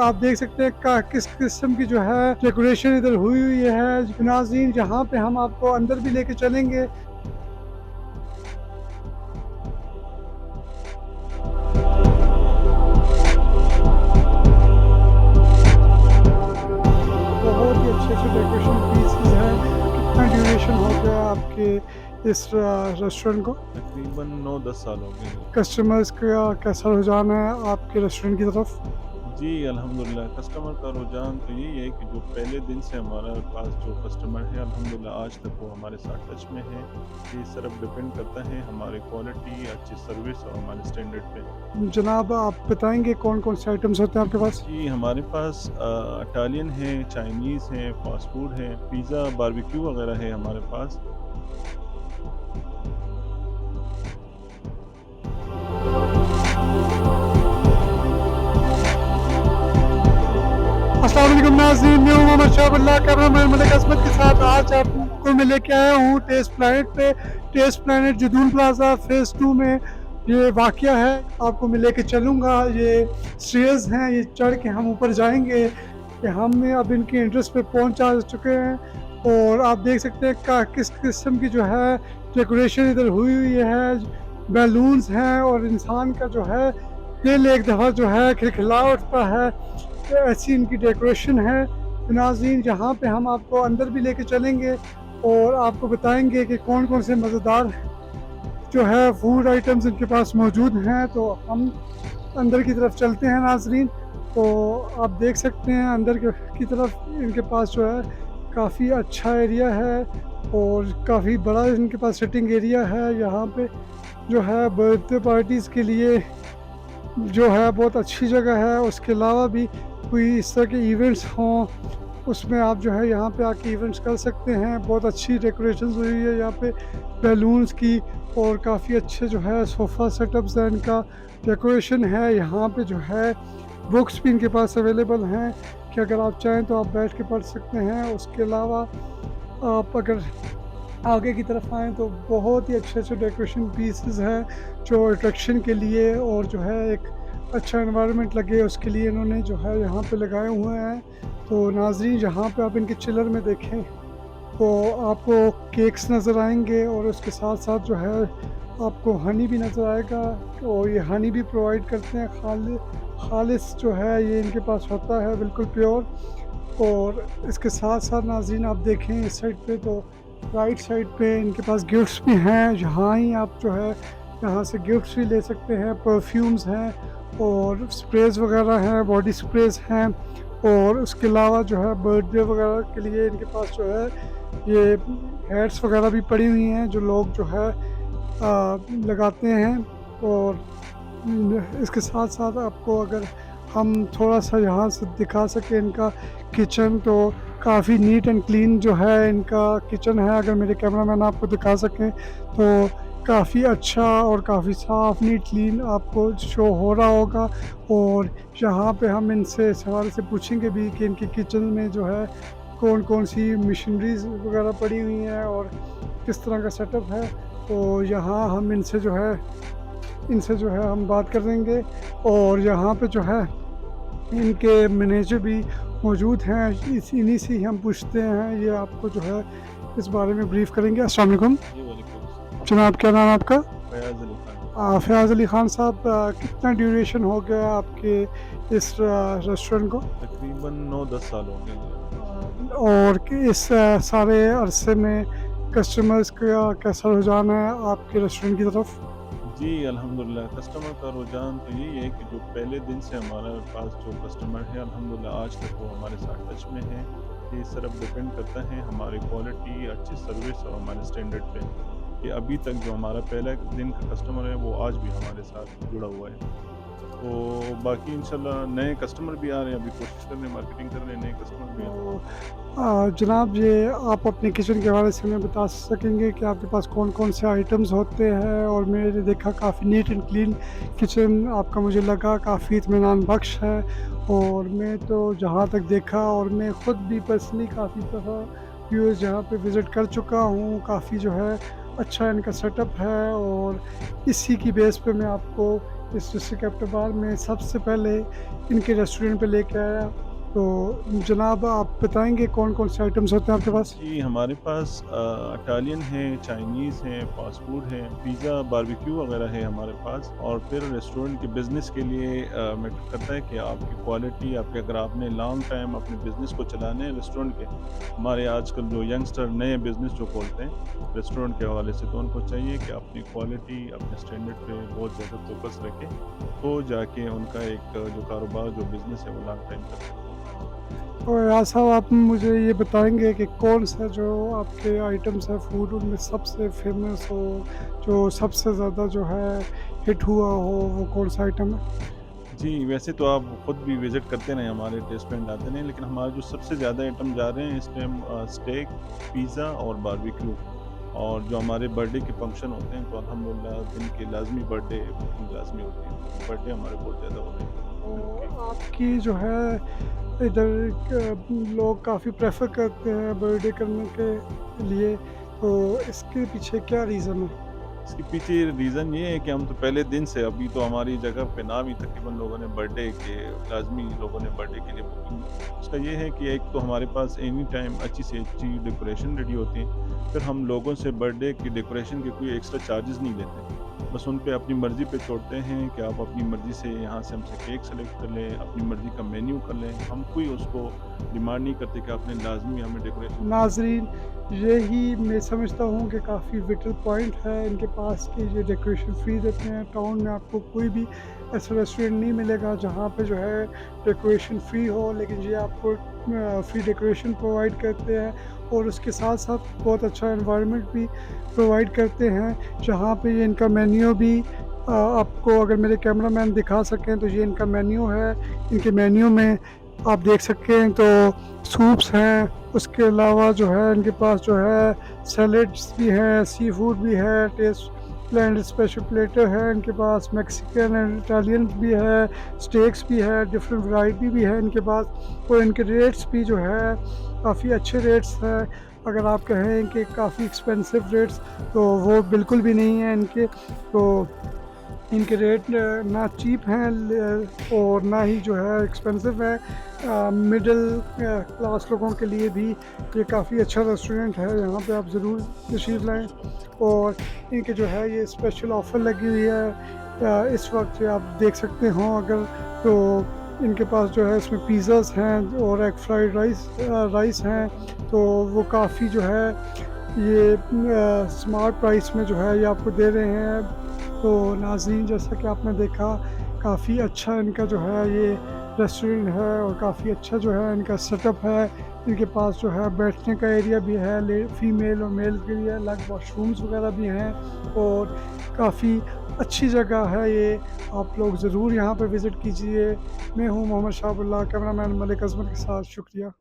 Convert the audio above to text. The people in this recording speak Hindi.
आप देख सकते हैं किस किस्म की जो है डेकोरेशन इधर हुई हुई है नाज़रीन, जहाँ पे हम आपको अंदर भी लेके चलेंगे। बहुत ही अच्छे अच्छे डेकोरेशन पीसेस हैं। कितना ड्यूरेशन हो गया आपके इस रेस्टोरेंट को? तकरीबन 9-10 साल हो गए। कस्टमर्स का कैसा रुझान है आपके रेस्टोरेंट की तरफ? जी, अल्हम्दुलिल्लाह कस्टमर का रुझान तो यही है कि जो पहले दिन से हमारे पास जो कस्टमर है अल्हम्दुलिल्लाह आज तक वो हमारे साथ टच में है। ये सिर्फ़ डिपेंड करता है हमारी क्वालिटी, अच्छी सर्विस और हमारे स्टैंडर्ड पे। जनाब आप बताएँगे कौन-कौन से आइटम्स होते हैं आपके पास? जी, हमारे पास इटालियन है, चाइनीज़ है, फ़ास्ट फूड है, पिज़्ज़ा, बारबेक्यू वग़ैरह है हमारे पास। अस्सलाम वालेकुम नाज़रीन, मैं हूं मोहम्मद शहाबुल्लाह, कैमरामैन मलिक असमत के साथ आज आपको मैं लेके आया हूँ टेस्ट प्लैनेट पे। Test planet Jadoon plaza phase 2 में ये वाक़या है। आपको मैं लेके चलूँगा। ये स्टेयर्स हैं, ये चढ़ के हम ऊपर जाएँगे। कि हम अब इनके एंट्रेंस पे पहुँच आ चुके हैं और आप देख सकते हैं किस किस्म की जो है डेकोरेशन इधर हुई हुई है। बैलून्स हैं और इंसान का जो है दिल एक दफ़ा जो है खिलखिला उठता है। ऐसी इनकी डेकोरेशन है नाज़रीन, जहाँ पे हम आपको अंदर भी लेके चलेंगे और आपको बताएँगे कि कौन-कौन से मज़ेदार जो है फूड आइटम्स इनके पास मौजूद हैं। तो हम अंदर की तरफ चलते हैं नाज़रीन। तो आप देख सकते हैं अंदर की तरफ इनके पास जो है काफ़ी अच्छा एरिया है और काफ़ी बड़ा इनके पास सिटिंग एरिया है। यहाँ पे जो है बर्थडे पार्टीज़ के लिए जो है बहुत अच्छी जगह है। उसके अलावा भी कोई इस तरह के इवेंट्स हों, उसमें आप जो है यहाँ पे आके इवेंट्स कर सकते हैं। बहुत अच्छी डेकोरेशंस हुई है यहाँ पे बैलून्स की और काफ़ी अच्छे जो है सोफ़ा सेटअप्स हैं इनका, डेकोरेशन है। यहाँ पे जो है बुक्स भी इनके पास अवेलेबल हैं कि अगर आप चाहें तो आप बैठ के पढ़ सकते हैं। उसके अलावा आप अगर आगे की तरफ आएँ तो बहुत ही अच्छे-अच्छे डेकोरेशन पीसेस हैं जो अट्रैक्शन के लिए और जो है एक अच्छा एनवायरनमेंट लगे उसके लिए इन्होंने जो है यहाँ पे लगाए हुए हैं। तो नाज़रीन जहाँ पे आप इनके चिलर में देखें तो आपको केक्स नज़र आएँगे और उसके साथ-साथ जो है आपको हनी भी नज़र आएगा और ये हनी भी प्रोवाइड करते हैं। खालिस जो है ये इनके पास होता है बिल्कुल प्योर। और इसके साथ-साथ नाज़रीन आप देखें इस साइड पे तो राइट साइड पे इनके पास गिफ्ट्स भी हैं। यहाँ ही आप जो है यहाँ से गिफ्ट्स भी ले सकते हैं। परफ्यूम्स हैं और स्प्रेज़ वग़ैरह हैं, बॉडी स्प्रेज़ हैं और उसके अलावा जो है बर्थडे वग़ैरह के लिए इनके पास जो है ये हैट्स वग़ैरह भी पड़ी हुई हैं जो लोग जो है लगाते हैं। और इसके साथ-साथ आपको अगर हम थोड़ा-सा यहाँ से दिखा सकें इनका किचन तो काफ़ी नीट एंड क्लीन जो है इनका किचन है। अगर मेरे कैमरामैन आपको दिखा सकें तो काफ़ी अच्छा और काफ़ी साफ़ नीट क्लीन आपको शो हो रहा होगा। और यहाँ पे हम इनसे सवाल से पूछेंगे भी कि इनके किचन में जो है कौन-कौन सी मशीनरीज़ वग़ैरह पड़ी हुई हैं और किस तरह का सेटअप है। तो यहाँ हम इनसे जो है हम बात करेंगे और यहाँ पे जो है इनके मैनेजर भी मौजूद हैं। इन्हीं से ही हम पूछते हैं, ये आपको जो है इस बारे में ब्रीफ़ करेंगे। अस्सलाम वालेकुम। जी, वालेकुम अस्सलाम। जनाब क्या नाम है आपका? फ़याज़ अली खान। फ़याज़ अली ख़ान साहब, कितना ड्यूरेशन हो गया आपके इस रेस्टोरेंट को? तकरीबन 9-10 साल हो गए। और कि इस सारे अरसे में कस्टमर्स का कैसा रुझान है आपके रेस्टोरेंट की तरफ? जी, अल्हम्दुलिल्लाह कस्टमर का रुझान तो यही है कि जो पहले दिन से हमारे पास जो कस्टमर है अल्हम्दुलिल्लाह आज तक वो हमारे साथ टच में है। ये सिर्फ़ डिपेंड करता है हमारी क्वालिटी, अच्छी सर्विस और हमारे स्टैंडर्ड पे। कि अभी तक जो हमारा पहला दिन का कस्टमर है वो आज भी हमारे साथ जुड़ा हुआ है। तो बाकी इंशाल्लाह नए कस्टमर भी आ रहे हैं, अभी कोशिश कर रहे हैं, मार्केटिंग कर रहे हैं, नए कस्टमर भी आते तो जनाब ये आप अपने किचन के हवाले से हमें बता सकेंगे कि आपके पास कौन-कौन से आइटम्स होते हैं? और मैंने देखा काफ़ी नीट एंड क्लीन किचन आपका मुझे लगा काफ़ी इत्मीनान बख्श है। और मैं तो जहाँ तक देखा और मैं ख़ुद भी पर्सनली काफ़ी दफ़ा व्यूअर्स जहाँ पे विज़िट कर चुका हूँ, काफ़ी जो है अच्छा इनका सेटअप है और इसी की बेस पे मैं आपको इस डिस्ट्रिक्ट एबटाबाद में सबसे पहले इनके रेस्टोरेंट पे लेके आया। तो जनाब आप बताएँगे कौन-कौन से आइटम्स होते हैं आपके पास? जी, हमारे पास इटालियन है, चाइनीज़ है, फ़ास्ट फ़ूड है, पिज़्ज़ा, बारबेक्यू वग़ैरह है हमारे पास। और फिर रेस्टोरेंट के बिज़नेस के लिए मैटर करता है कि आपकी क्वालिटी, आपके अगर आपने लॉन्ग टाइम अपने बिज़नेस को चलाने हैं रेस्टोरेंट के, हमारे आजकल जो यंगस्टर नए बिज़नेस जो खोलते हैं रेस्टोरेंट के हवाले से, तो उनको चाहिए कि अपनी क्वालिटी, अपने स्टैंडर्ड पे बहुत ज़्यादा फ़ोकस रखें, तो जाके उनका एक जो कारोबार, जो बिज़नेस है, वो लॉन्ग टाइम चल सकता है। और यार साहब आप मुझे ये बताएँगे कि कौन-सा जो आपके आइटम्स हैं फूड उनमें सबसे फ़ेमस हो, जो सबसे ज़्यादा जो है हिट हुआ हो, वो कौन-सा आइटम है? जी, वैसे तो आप खुद भी विज़िट करते रहें, हमारे रेस्टोरेंट आते रहें, लेकिन हमारे जो सबसे ज़्यादा आइटम जा रहे हैं इस टाइम स्टेक, पिज़्ज़ा और बारबेक्यू। और जो हमारे बर्थडे के फंक्शन होते हैं, तो अल्हम्दुलिल्लाह दिन के लाज़मी बर्थडे बुकिंग लाज़मी होती है। बर्थडे हमारे बहुत ज़्यादा हो रहे हैं दिन के। तो आपकी जो है इधर लोग काफ़ी प्रेफर करते हैं बर्थडे करने के लिए, तो इसके पीछे क्या रीज़न है? इसके पीछे रीज़न ये है कि हम तो पहले दिन से, अभी तो हमारी जगह पे नाम ही तकरीबन लोगों ने बर्थडे के, लाज़मी लोगों ने बर्थडे के लिए बुकिंग। उसका ये है कि एक तो हमारे पास एनी टाइम अच्छी से अच्छी डेकोरेशन रेडी होती है। फिर हम लोगों से बर्थडे की डेकोरेशन के कोई एक्स्ट्रा चार्जेस नहीं लेते। बस उन पे अपनी मर्ज़ी पे छोड़ते हैं कि आप अपनी मर्ज़ी से यहाँ से हमसे केक सेलेक्ट कर लें, अपनी मर्ज़ी का मेन्यू कर लें। हम कोई उसको डिमांड नहीं करते कि आपने लाज़मी हमें डेकोरेशन। नाज़रीन, यही मैं समझता हूँ कि काफ़ी विटल पॉइंट है इनके पास कि ये डेकोरेशन फ्री देते हैं। टाउन में आपको कोई भी ऐसा रेस्टोरेंट नहीं मिलेगा जहाँ पे जो है डेकोरेशन फ्री हो, लेकिन ये आपको फ्री डेकोरेशन प्रोवाइड करते हैं और उसके साथ-साथ बहुत अच्छा एनवायरनमेंट भी प्रोवाइड करते हैं, जहाँ पे ये इनका मेन्यू भी आपको अगर मेरे कैमरामैन दिखा सकें तो ये इनका मेन्यू है। इनके मेन्यू में आप देख सकते हैं तो सूप्स हैं, उसके अलावा जो है इनके पास जो है सैलेड्स भी हैं, सी फूड भी है, टेस्ट ब्लेंड स्पेशल प्लेटर है इनके पास, मैक्सिकन एंड इटालियन भी है, स्टेक्स भी है, डिफरेंट वैरायटी भी है इनके पास। और इनके रेट्स भी जो है काफ़ी अच्छे रेट्स हैं। अगर आप कहें कि काफ़ी एक्सपेंसिव रेट्स तो वो बिल्कुल भी नहीं है इनके। तो इनके रेट ना चीप हैं और ना ही जो है एक्सपेंसिव है। मिडिल क्लास लोगों के लिए भी ये काफ़ी अच्छा रेस्टोरेंट है, यहाँ पे आप ज़रूर तशरीफ़ लाएँ। और इनके जो है ये स्पेशल ऑफ़र लगी हुई है इस वक्त आप देख सकते हो अगर, तो इनके पास जो है इसमें पिज़्ज़ास हैं और एग फ्राइड राइस हैं, तो वो काफ़ी जो है ये स्मार्ट प्राइस में जो है ये आपको दे रहे हैं। तो नाज़रीन, जैसा कि आपने देखा काफ़ी अच्छा इनका जो है ये रेस्टोरेंट है और काफ़ी अच्छा जो है इनका सेटअप है। इनके पास जो है बैठने का एरिया भी है, फीमेल और मेल के लिए अलग वॉशरूम्स वगैरह भी हैं और काफ़ी अच्छी जगह है ये। आप लोग ज़रूर यहाँ पे विज़िट कीजिए। मैं हूँ मोहम्मद शाहबुल्लाह, कैमरामैन मलिक अज़मत के साथ। शुक्रिया।